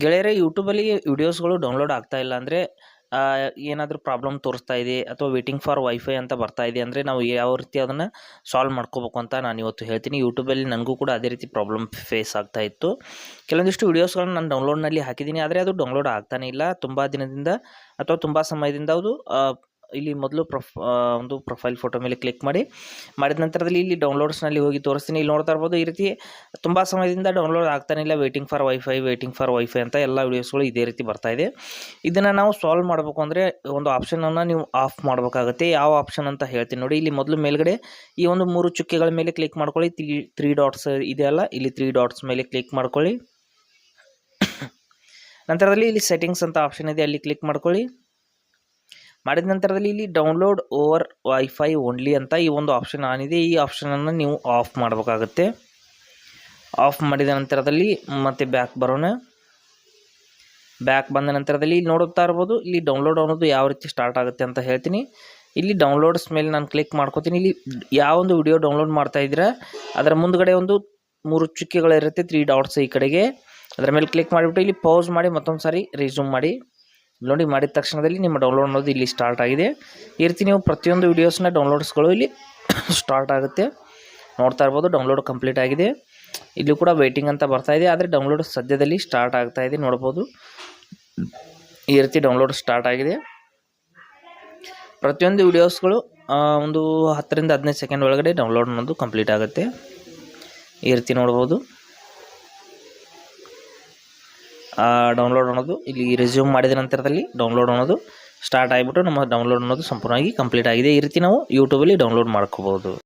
ಗೆಳೆಯರೇ, ಯೂಟ್ಯೂಬಲ್ಲಿ ವಿಡಿಯೋಸ್ಗಳು ಡೌನ್ಲೋಡ್ ಆಗ್ತಾ ಇಲ್ಲ ಅಂದರೆ ಏನಾದರೂ ಪ್ರಾಬ್ಲಮ್ ತೋರಿಸ್ತಾ ಇದೆ ಅಥವಾ ವೇಟಿಂಗ್ ಫಾರ್ ವೈಫೈ ಅಂತ ಬರ್ತಾ ಇದೆ ಅಂದರೆ ನಾವು ಯಾವ ರೀತಿ ಅದನ್ನು ಸಾಲ್ವ್ ಮಾಡ್ಕೋಬೇಕು ಅಂತ ನಾನು ಇವತ್ತು ಹೇಳ್ತೀನಿ. ಯೂಟ್ಯೂಬಲ್ಲಿ ನನಗೂ ಕೂಡ ಅದೇ ರೀತಿ ಪ್ರಾಬ್ಲಮ್ ಫೇಸ್ ಆಗ್ತಾ ಇತ್ತು. ಕೆಲವೊಂದಿಷ್ಟು ವಿಡಿಯೋಸ್ಗಳನ್ನ ನಾನು ಡೌನ್ಲೋಡ್ನಲ್ಲಿ ಹಾಕಿದ್ದೀನಿ, ಆದರೆ ಅದು ಡೌನ್ಲೋಡ್ ಆಗ್ತಾನೇ ಇಲ್ಲ. ತುಂಬ ದಿನದಿಂದ ಅಥವಾ ತುಂಬ ಸಮಯದಿಂದ ಅದು ಇಲ್ಲಿ ಮೊದಲು ಒಂದು ಪ್ರೊಫೈಲ್ ಫೋಟೋ ಮೇಲೆ ಕ್ಲಿಕ್ ಮಾಡಿದ ನಂತರದಲ್ಲಿ ಇಲ್ಲಿ ಡೌನ್ಲೋಡ್ಸ್ನಲ್ಲಿ ಹೋಗಿ ತೋರಿಸ್ತೀನಿ. ಇಲ್ಲಿ ನೋಡ್ತಾ ಇರ್ಬೋದು, ಈ ರೀತಿ ತುಂಬ ಸಮಯದಿಂದ ಡೌನ್ಲೋಡ್ ಆಗ್ತಾನೆ ಇಲ್ಲ, ವೇಟಿಂಗ್ ಫಾರ್ ವೈಫೈ ಅಂತ ಎಲ್ಲ ವಿಡಿಯೋಸ್ಗಳು ಇದೇ ರೀತಿ ಬರ್ತಾ ಇದೆ. ಇದನ್ನು ನಾವು ಸಾಲ್ವ್ ಮಾಡಬೇಕು ಅಂದರೆ ಒಂದು ಆಪ್ಷನನ್ನು ನೀವು ಆಫ್ ಮಾಡಬೇಕಾಗುತ್ತೆ. ಯಾವ ಆಪ್ಷನ್ ಅಂತ ಹೇಳ್ತೀನಿ ನೋಡಿ. ಇಲ್ಲಿ ಮೊದಲು ಮೇಲ್ಗಡೆ ಈ ಒಂದು 3 ಚುಕ್ಕೆಗಳ ಮೇಲೆ ಕ್ಲಿಕ್ ಮಾಡ್ಕೊಳ್ಳಿ. ತ್ರೀ ಡಾಟ್ಸ್ ಇದೆಯಲ್ಲ, ಇಲ್ಲಿ 3 ಡಾಟ್ಸ್ ಮೇಲೆ ಕ್ಲಿಕ್ ಮಾಡ್ಕೊಳ್ಳಿ. ನಂತರದಲ್ಲಿ ಇಲ್ಲಿ ಸೆಟ್ಟಿಂಗ್ಸ್ ಅಂತ ಆಪ್ಷನ್ ಇದೆ, ಅಲ್ಲಿ ಕ್ಲಿಕ್ ಮಾಡ್ಕೊಳ್ಳಿ. ಮಾಡಿದ ನಂತರದಲ್ಲಿ ಇಲ್ಲಿ ಡೌನ್ಲೋಡ್ ಓವರ್ ವೈಫೈ ಓನ್ಲಿ ಅಂತ ಈ ಒಂದು ಆಪ್ಷನ್ ಆನ್ ಇದೆ. ಈ ಆಪ್ಷನನ್ನು ನೀವು ಆಫ್ ಮಾಡಬೇಕಾಗುತ್ತೆ. ಆಫ್ ಮಾಡಿದ ನಂತರದಲ್ಲಿ ಮತ್ತೆ ಬ್ಯಾಕ್ ಬರೋಣ. ಬ್ಯಾಕ್ ಬಂದ ನಂತರದಲ್ಲಿ ಇಲ್ಲಿ ನೋಡುತ್ತಾ ಇರ್ಬೋದು, ಇಲ್ಲಿ ಡೌನ್ಲೋಡ್ ಅನ್ನೋದು ಯಾವ ರೀತಿ ಸ್ಟಾರ್ಟ್ ಆಗುತ್ತೆ ಅಂತ ಹೇಳ್ತೀನಿ. ಇಲ್ಲಿ ಡೌನ್ಲೋಡ್ಸ್ ಮೇಲೆ ನಾನು ಕ್ಲಿಕ್ ಮಾಡ್ಕೋತೀನಿ. ಇಲ್ಲಿ ಯಾವೊಂದು ವಿಡಿಯೋ ಡೌನ್ಲೋಡ್ ಮಾಡ್ತಾ ಇದ್ದೀರಾ ಅದರ ಮುಂದ್ಗಡೆ ಒಂದು 3 ಚುಕ್ಕೆಗಳಿರುತ್ತೆ, 3 ಡಾಟ್ಸ್ ಈ ಕಡೆಗೆ. ಅದರ ಮೇಲೆ ಕ್ಲಿಕ್ ಮಾಡಿಬಿಟ್ಟು ಇಲ್ಲಿ ಪೌಸ್ ಮಾಡಿ ಮತ್ತೊಂದು ಸಾರಿ ರಿಸ್ಯೂಮ್ ಮಾಡಿ ನೋಡಿ. ಮಾಡಿದ ತಕ್ಷಣದಲ್ಲಿ ನಿಮ್ಮ ಡೌನ್ಲೋಡ್ ಅನ್ನೋದು ಇಲ್ಲಿ ಸ್ಟಾರ್ಟ್ ಆಗಿದೆ. ಈ ರೀತಿ ನೀವು ಪ್ರತಿಯೊಂದು ವೀಡಿಯೋಸ್ನ ಡೌನ್ಲೋಡ್ಸ್ಗಳು ಇಲ್ಲಿ ಸ್ಟಾರ್ಟ್ ಆಗುತ್ತೆ. ನೋಡ್ತಾ ಇರ್ಬೋದು, ಡೌನ್ಲೋಡ್ ಕಂಪ್ಲೀಟ್ ಆಗಿದೆ. ಇಲ್ಲಿ ಕೂಡ ವೇಟಿಂಗ್ ಅಂತ ಬರ್ತಾ ಇದೆ, ಆದರೆ ಡೌನ್ಲೋಡ್ ಸದ್ಯದಲ್ಲಿ ಸ್ಟಾರ್ಟ್ ಆಗ್ತಾ ಇದೆ. ನೋಡ್ಬೋದು, ಈ ರೀತಿ ಡೌನ್ಲೋಡ್ ಸ್ಟಾರ್ಟ್ ಆಗಿದೆ. ಪ್ರತಿಯೊಂದು ವೀಡಿಯೋಸ್ಗಳು ಒಂದು 10 ರಿಂದ 15 ಸೆಕೆಂಡ್ ಒಳಗಡೆ ಡೌನ್ಲೋಡ್ ಅನ್ನೋದು ಕಂಪ್ಲೀಟ್ ಆಗುತ್ತೆ. ಈ ರೀತಿ ನೋಡ್ಬೋದು, ಡೌನ್ಲೋಡ್ ಅನ್ನೋದು ಇಲ್ಲಿ ರೆಸ್ಯೂಮ್ ಮಾಡಿದ ನಂತರದಲ್ಲಿ ಡೌನ್ಲೋಡ್ ಅನ್ನೋದು ಸ್ಟಾರ್ಟ್ ಆಗಿಬಿಟ್ಟು ನಮ್ಮ ಡೌನ್ಲೋಡ್ ಅನ್ನೋದು ಸಂಪೂರ್ಣವಾಗಿ ಕಂಪ್ಲೀಟ್ ಆಗಿದೆ. ಈ ರೀತಿ ನಾವು ಯೂಟ್ಯೂಬಲ್ಲಿ ಡೌನ್ಲೋಡ್ ಮಾಡ್ಕೋಬೋದು.